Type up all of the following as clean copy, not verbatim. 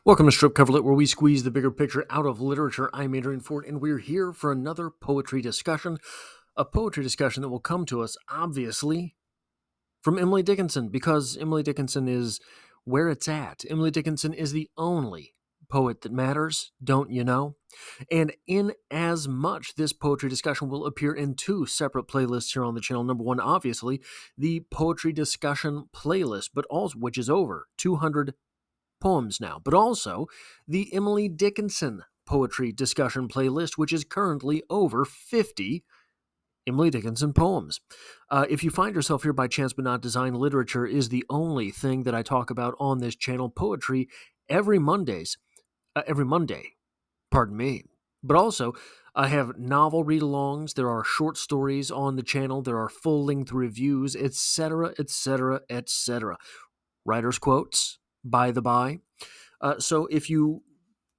Welcome to Strip Coverlet, where we squeeze the bigger picture out of literature. I'm Adrian Ford, and we're here for another poetry discussion. A poetry discussion that will come to us, obviously, from Emily Dickinson, because Emily Dickinson is where it's at. Emily Dickinson is the only poet that matters, don't you know? And in as much, this poetry discussion will appear in two separate playlists here on the channel. Number one, obviously, the poetry discussion playlist, but also which is over 200 poems now, but also the Emily Dickinson poetry discussion playlist, which is currently over 50 Emily Dickinson poems. If you find yourself here by chance but not design, literature is the only thing that I talk about on this channel. Poetry every Monday, pardon me. But also, I have novel read-alongs, there are short stories on the channel, there are full-length reviews, etc., etc., etc. Writer's quotes, by the by. So if you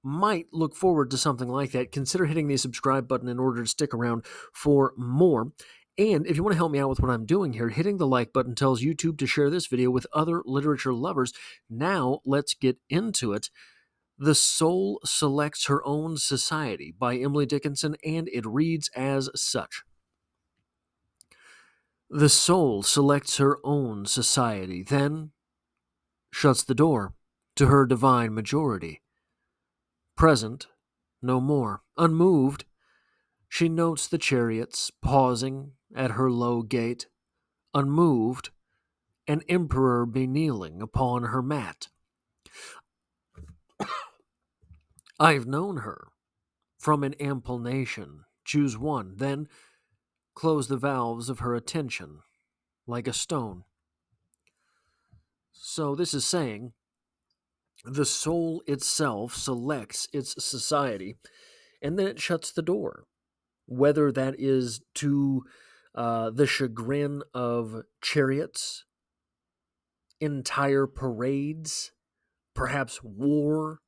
might look forward to something like that, consider hitting the subscribe button in order to stick around for more. And if you want to help me out with what I'm doing here, hitting the like button tells YouTube to share this video with other literature lovers. Now, let's get into it. The Soul Selects Her Own Society by Emily Dickinson, and it reads as such. The soul selects her own society, then shuts the door to her divine majority. Present, no more. Unmoved, she notes the chariots pausing at her low gate. Unmoved, an emperor be kneeling upon her mat. I've known her from an ample nation. Choose one, then close the valves of her attention like a stone. So this is saying the soul itself selects its society, and then it shuts the door. Whether that is to the chagrin of chariots, entire parades, perhaps war,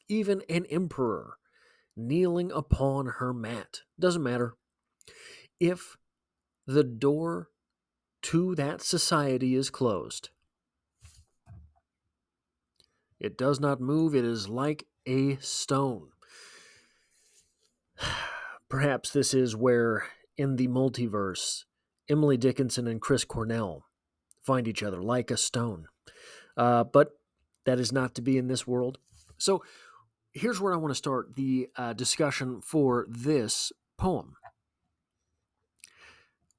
even an emperor kneeling upon her mat. Doesn't matter. If the door to that society is closed, it does not move. It is like a stone. Perhaps this is where, in the multiverse, Emily Dickinson and Chris Cornell find each other like a stone. But that is not to be in this world. So here's where I want to start the discussion for this poem.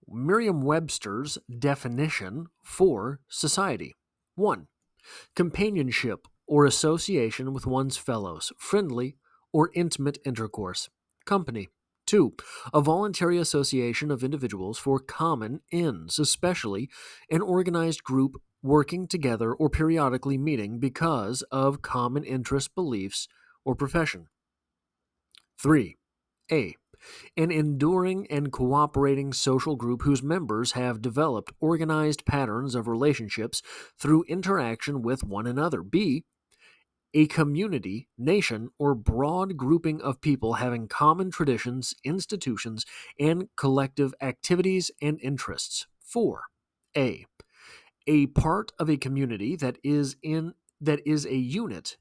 Merriam-Webster's definition for society. 1. Companionship or association with one's fellows, friendly or intimate intercourse. Company. 2. A voluntary association of individuals for common ends, especially an organized group working together or periodically meeting because of common interests, beliefs, or profession. 3. A. An enduring and cooperating social group whose members have developed organized patterns of relationships through interaction with one another. B. A community, nation, or broad grouping of people having common traditions, institutions, and collective activities and interests. 4. A part of a community that is a unit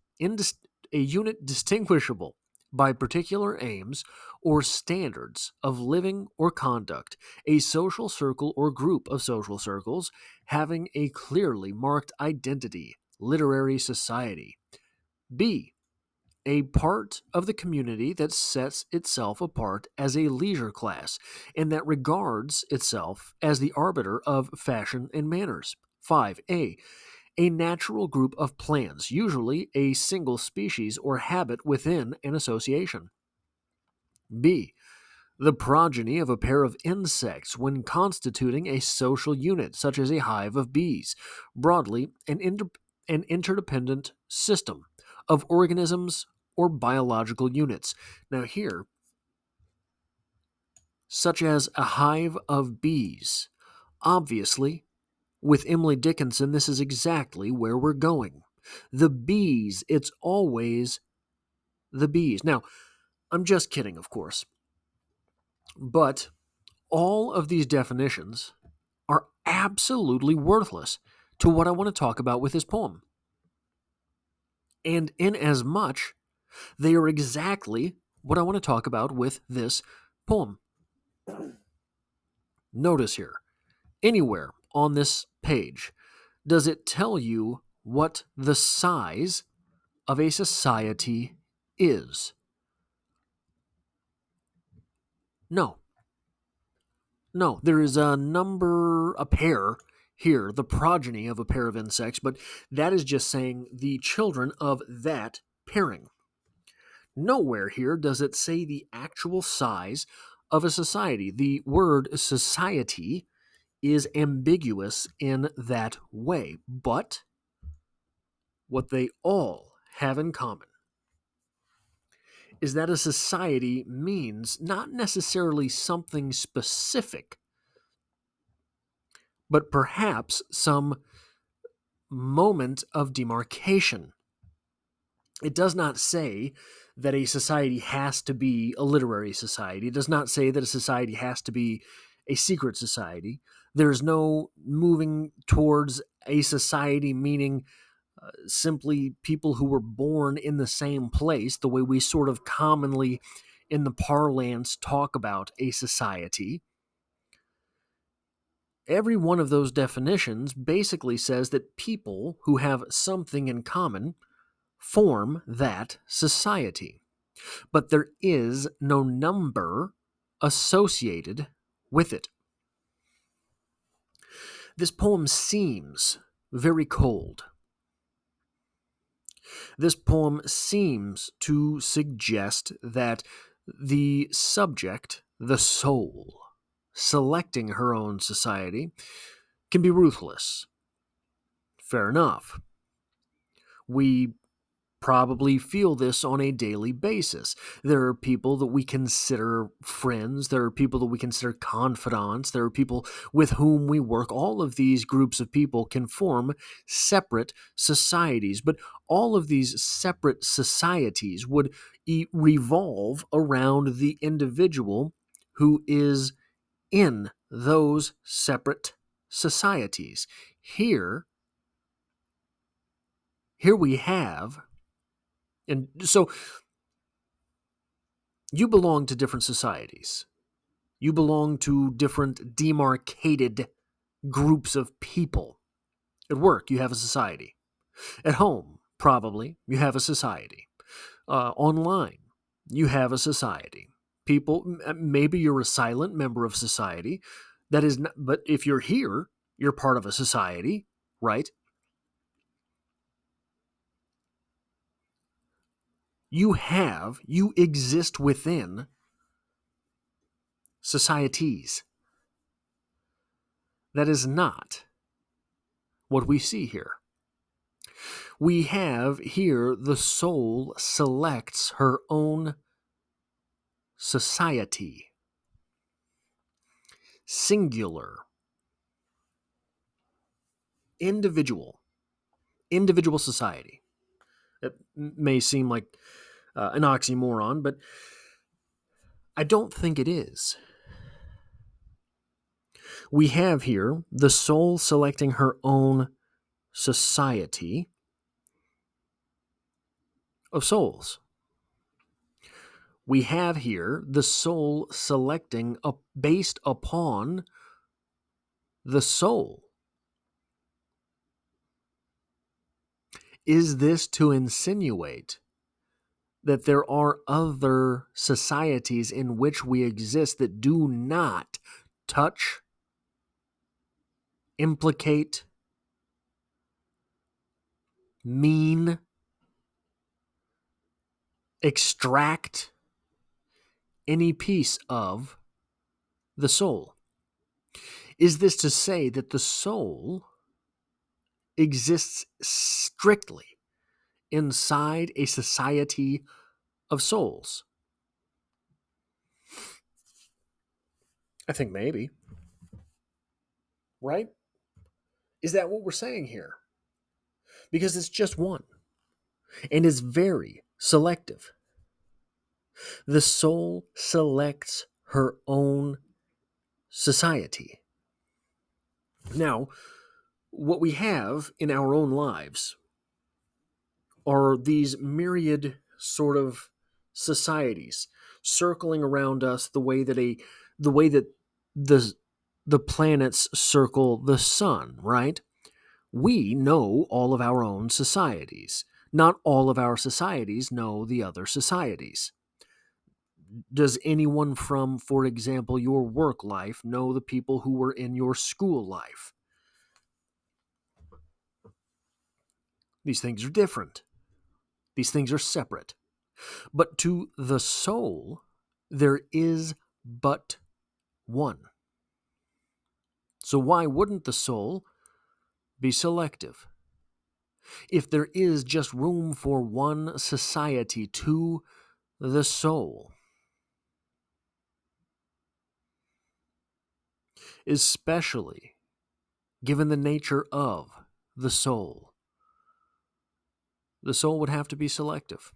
distinguishable by particular aims or standards of living or conduct, a social circle or group of social circles having a clearly marked identity, literary society. B. A part of the community that sets itself apart as a leisure class and that regards itself as the arbiter of fashion and manners. 5. A natural group of plants, usually a single species or habit within an association. B. The progeny of a pair of insects when constituting a social unit, such as a hive of bees. Broadly, an interdependent system of organisms or biological units. Now, here, such as a hive of bees, obviously, with Emily Dickinson, this is exactly where we're going. The bees, it's always the bees. Now, I'm just kidding, of course, but all of these definitions are absolutely worthless to what I want to talk about with this poem. And inasmuch, they are exactly what I want to talk about with this poem. Notice here, anywhere on this page, does it tell you what the size of a society is? No. No, there is a pair here, the progeny of a pair of insects, but that is just saying the children of that pairing. Nowhere here does it say the actual size of a society. The word society is ambiguous in that way, but what they all have in common is that a society means not necessarily something specific, but perhaps some moment of demarcation. It does not say that a society has to be a literary society. It does not say that a society has to be a secret society. There's no moving towards a society meaning simply people who were born in the same place, the way we sort of commonly in the parlance talk about a society. Every one of those definitions basically says that people who have something in common form that society. But there is no number associated with it. This poem seems very cold. This poem seems to suggest that the subject, the soul, selecting her own society, can be ruthless. Fair enough. We probably feel this on a daily basis. There are people that we consider friends, there are people that we consider confidants, there are people with whom we work. All of these groups of people can form separate societies, but all of these separate societies would revolve around the individual who is in those separate societies. Here we have, and so you belong to different societies. You belong to different demarcated groups of people. At work, you have a society. At home, probably, you have a society. Online, you have a society. People, maybe you're a silent member of society. That is not, but if you're here, you're part of a society, right? You exist within societies. That is not what we see here. We have here the soul selects her own society. Singular. Individual. Individual society. It may seem like an oxymoron, but I don't think it is. We have here the soul selecting her own society of souls. We have here the soul selecting based upon the soul. Is this to insinuate that there are other societies in which we exist that do not touch, implicate, mean, extract any piece of the soul? Is this to say that the soul exists strictly inside a society of souls? I think maybe. Right? Is that what we're saying here? Because it's just one and is very selective. The soul selects her own society. Now, what we have in our own lives are these myriad sort of societies circling around us the way that the the planets circle the sun, right? We know all of our own societies. Not all of our societies know the other societies. Does anyone from, for example, your work life know the people who were in your school life? These things are different. These things are separate. But to the soul, there is but one. So why wouldn't the soul be selective? If there is just room for one society to the soul, especially given the nature of the soul would have to be selective.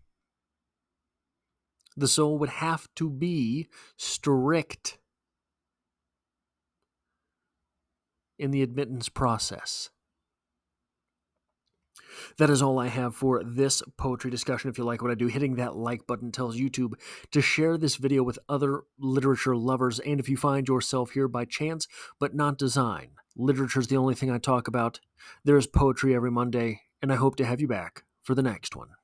The soul would have to be strict in the admittance process. That is all I have for this poetry discussion. If you like what I do, hitting that like button tells YouTube to share this video with other literature lovers. And if you find yourself here by chance, but not design, literature is the only thing I talk about. There is poetry every Monday, and I hope to have you back for the next one.